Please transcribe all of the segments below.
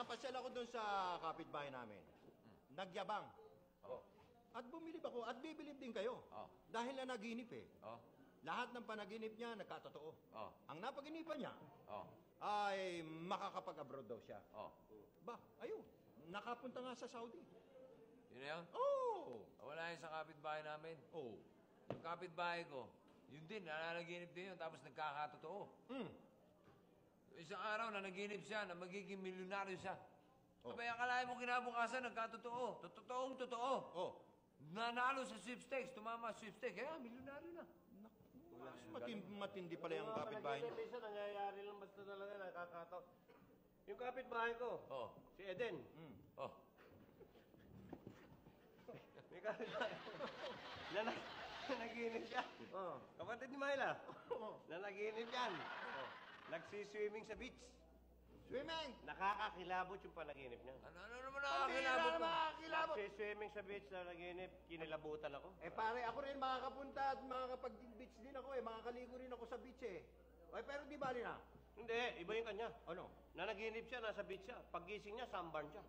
napasyal ako doon sa kapitbahay namin. Nagyabang. Oh. At bumilib ako at bibilib din kayo. Oh. Dahil na naginip eh. Oh. Lahat ng panaginip niya nagkatotoo. Oh. Ang napaginipan niya Oh. ay makakapag-abroad daw siya. Oh. Ba, ayun. Nakapunta nga sa Saudi. Yun na yun? Oh! Wala yun sa kapitbahay namin. Oh. Yung kapitbahay ko, yun din, nananaginip din yun, tapos nagkakatotoo. Isang araw na naginip siya na magiging milyonaryo siya. Oh. Abay, akalain mo kinabukasan, nagkatotoo. Totoong totoo. Oh. Nanalo sa sweepstakes, tumama sa sweepstakes, kaya milyonaryo na. Mas matindi pala yung kapitbahay niya. Minsan nangyayari lang basta talaga nakakataw. Yung kapitbahay ko, Oh. si Eden. Oh. May kapitbahay ko. Nanaginip siya. Oh. Kapatid ni Myla. Nanaginip yan. Nagsiswimming sa beach. Swimming! Nakakakilabot yung panaginip niya. Ano naman nakakilabot mo? Makakilabot! Nagsiswimming sa beach na naginip, kinilabutan ako. Eh pare, ako rin makakapunta at makakapag-beach din ako eh. Makakaligo rin ako sa beach eh. Ay, pero di bali na. Hindi, iba yung kanya. Ano? Nanaginip siya, nasa beach siya. Paggising niya, sunburn siya.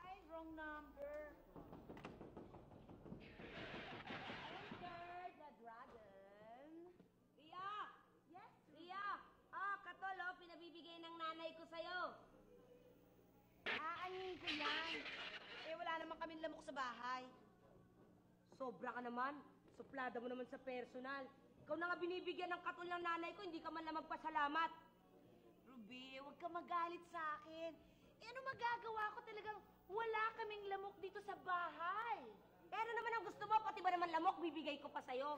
Ay, wrong number. Enter the dragon. Ria! Yes, Ria! Oh, katol, oh, pinabibigay ng nanay ko sa'yo. Aanin ko yan. Eh, wala naman kaming lamok sa bahay. Sobra ka naman. Suplada mo naman sa personal. Ikaw na nga binibigyan ng katol ng nanay ko, hindi ka man lang magpasalamat. Ruby, huwag ka magalit sa akin. Eh, ano magagawa ko talagang wala kaming lamok dito sa bahay? Pero naman ang gusto mo, pati ba naman lamok, bibigay ko pa sa'yo.